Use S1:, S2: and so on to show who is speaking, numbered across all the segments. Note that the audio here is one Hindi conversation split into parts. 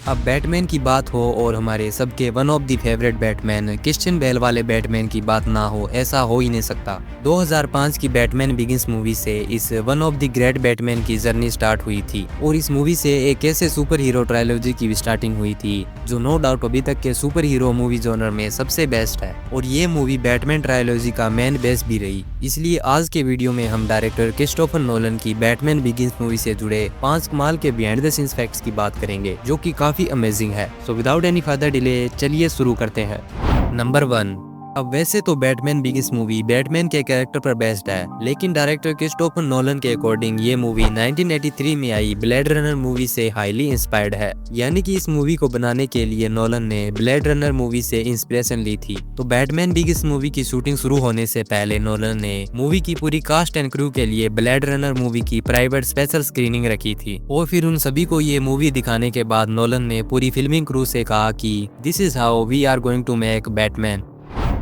S1: अब बैटमैन की बात हो और हमारे सबके one of the favourite Batman Christian Bale वाले बैटमैन की बात ना हो, ऐसा हो ही नहीं सकता। 2005 की बैटमैन बिगिंस मूवी से इस one of the great Batman की जर्नी स्टार्ट हुई थी और इस मूवी से एक ऐसे सुपर हीरो ट्रायलॉजी की स्टार्टिंग हुई थी जो नो डाउट अभी तक के सुपर हीरो मूवी जॉनर में सबसे बेस्ट है और ये मूवी बैटमैन ट्रायलॉजी का मेन बेस भी रही। इसलिए आज के वीडियो में हम डायरेक्टर क्रिस्टोफर नोलन की बैटमैन बिगिंस मूवी से जुड़े 5 कमाल के बिहाइंड द सीन्स फैक्ट्स की बात करेंगे जो कि काफी अमेजिंग है। So without any further delay चलिए शुरू करते हैं। नंबर 1। अब वैसे तो बैटमैन बिगिंस मूवी बैटमैन के कैरेक्टर पर बेस्ड है, लेकिन डायरेक्टर क्रिस्टोफर नोलन के अकॉर्डिंग ये मूवी 1983 में आई ब्लेड रनर मूवी से हाईली इंस्पायर्ड है। यानी कि इस मूवी को बनाने के लिए नोलन ने ब्लेड रनर मूवी से इंस्पिरेशन ली थी। तो बैटमैन बिगिंस मूवी की शूटिंग शुरू होने से पहले नोलन ने मूवी की पूरी कास्ट एंड क्रू के लिए ब्लेड रनर मूवी की प्राइवेट स्पेशल स्क्रीनिंग रखी थी और फिर उन सभी को ये मूवी दिखाने के बाद नोलन ने पूरी फिल्मिंग क्रू से कहा कि this is how we are going to make Batman.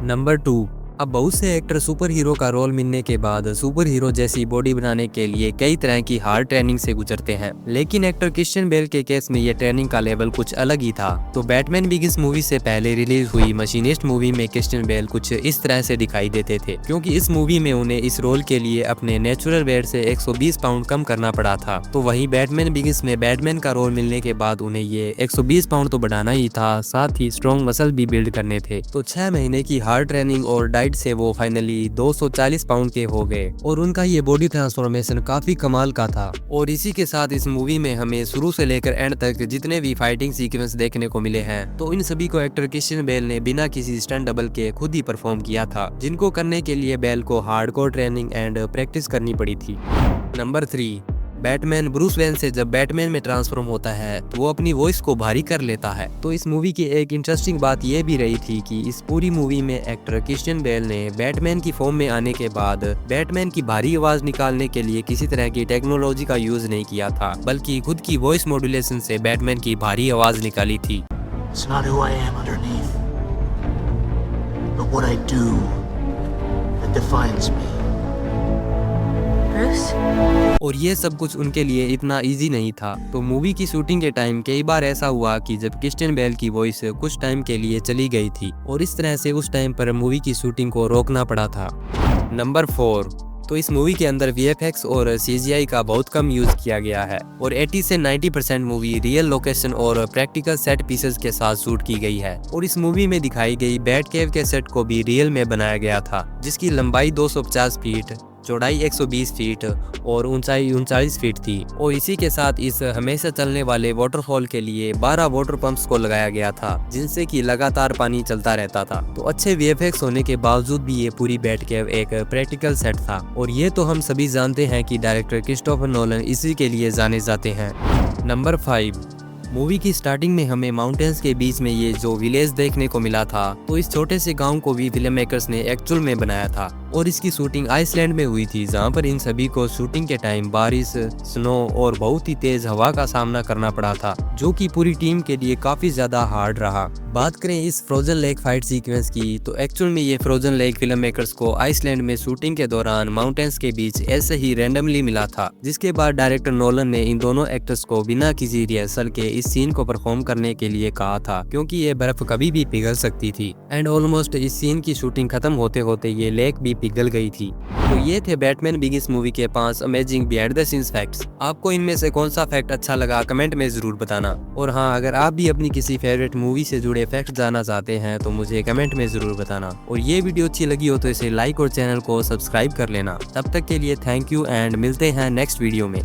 S1: Number 2। अब बहुत से एक्टर सुपर हीरो का रोल मिलने के बाद सुपर हीरो जैसी बॉडी बनाने के लिए कई तरह की हार्ड ट्रेनिंग से गुजरते हैं, लेकिन एक्टर क्रिश्चियन बेल के केस में ये ट्रेनिंग का लेवल कुछ अलग ही था। तो बैटमैन बिगिंस मूवी से पहले रिलीज हुई मशीनिस्ट मूवी में क्रिश्चियन बेल कुछ इस तरह से दिखाई देते थे, क्योंकि इस मूवी में उन्हें इस रोल के लिए अपने नेचुरल वेट से 120 पाउंड कम करना पड़ा था। तो वहीं बैटमैन बिगिंस में बैटमैन का रोल मिलने के बाद उन्हें ये 120 पाउंड तो बढ़ाना ही था, साथ ही स्ट्रॉन्ग मसल भी बिल्ड करने थे। तो 6 महीने की हार्ड ट्रेनिंग और से वो फाइनली 240 पाउंड के हो गए और उनका ये बॉडी ट्रांसफॉर्मेशन काफी कमाल का था। और इसी के साथ इस मूवी में हमें शुरू से लेकर एंड तक जितने भी फाइटिंग सीक्वेंस देखने को मिले हैं, तो इन सभी को एक्टर क्रिश्चियन बेल ने बिना किसी स्टंट डबल के खुद ही परफॉर्म किया था, जिनको करने के लिए बेल को हार्डकोर ट्रेनिंग एंड प्रैक्टिस करनी पड़ी थी। नंबर 3। बैटमैन ब्रूस वेन से जब बैटमैन में ट्रांसफॉर्म होता है तो वो अपनी वॉइस को भारी कर लेता है। तो इस मूवी की एक इंटरेस्टिंग बात यह भी रही थी कि इस पूरी मूवी में एक्टर क्रिश्चियन बेल ने बैटमैन की फॉर्म में आने के बाद बैटमैन की भारी आवाज निकालने के लिए किसी तरह की टेक्नोलॉजी का यूज नहीं किया था, बल्कि खुद की वॉइस मॉड्यूलेशन से बैटमैन की भारी आवाज निकाली थी।
S2: It's not who I am underneath, but what I do that defines me.
S1: और ये सब कुछ उनके लिए इतना इजी नहीं था। तो मूवी की शूटिंग के टाइम कई बार ऐसा हुआ कि जब क्रिश्चियन बेल की वॉइस कुछ टाइम के लिए चली गई थी और इस तरह से उस टाइम पर मूवी की शूटिंग को रोकना पड़ा था। नंबर 4। तो इस मूवी के अंदर VFX और CGI का बहुत कम यूज किया गया है और 80 से 90% मूवी रियल लोकेशन और प्रैक्टिकल सेट पीसेस के साथ शूट की गई है। और इस मूवी में दिखाई गई बैट केव के सेट को भी रियल में बनाया गया था, जिसकी लंबाई 250 फीट, चौड़ाई 120 फीट और ऊंचाई 39 फीट थी। और इसी के साथ इस हमेशा चलने वाले वाटरफॉल के लिए 12 वाटर पंप्स को लगाया गया था, जिनसे कि लगातार पानी चलता रहता था। तो अच्छे VFX होने के बावजूद भी ये पूरी बैट केव एक प्रैक्टिकल सेट था और ये तो हम सभी जानते हैं कि डायरेक्टर क्रिस्टोफर नोलन इसी के लिए जाने जाते हैं। नंबर 5। मूवी की स्टार्टिंग में हमें माउंटेन्स के बीच में ये जो विलेज देखने को मिला था, तो इस छोटे से गांव को भी फिल्म मेकर्स ने एक्चुअल में बनाया था और इसकी शूटिंग आइसलैंड में हुई थी, जहां पर इन सभी को शूटिंग के टाइम बारिश, स्नो और बहुत ही तेज हवा का सामना करना पड़ा था, जो कि पूरी टीम के लिए काफी ज्यादा हार्ड रहा। बात करें इस फ्रोजन लेक फाइट सीक्वेंस की, तो एक्चुअल में ये फ्रोजन लेक फिल्म मेकर्स को आइसलैंड में शूटिंग के दौरान माउंटेन्स के बीच ऐसे ही रैंडमली मिला था, जिसके बाद डायरेक्टर नोलन ने इन दोनों एक्टर्स को बिना किसी रिहर्सल के इस सीन को परफॉर्म करने के लिए कहा था, क्योंकि ये बर्फ कभी भी पिघल सकती थी। एंड ऑलमोस्ट इस सीन की शूटिंग खत्म होते होते ये लेक भी पिघल गई थी। तो ये थे बैटमैन बिगिंस मूवी के 5 amazing behind the scenes facts. आपको इनमें से कौन सा फैक्ट अच्छा लगा कमेंट में जरूर बताना। और हाँ, अगर आप भी अपनी किसी फेवरेट मूवी से जुड़े फैक्ट जानना चाहते हैं तो मुझे कमेंट में जरूर बताना। और ये वीडियो अच्छी लगी हो तो इसे लाइक और चैनल को सब्सक्राइब कर लेना। तब तक के लिए थैंक यू एंड मिलते हैं नेक्स्ट वीडियो में।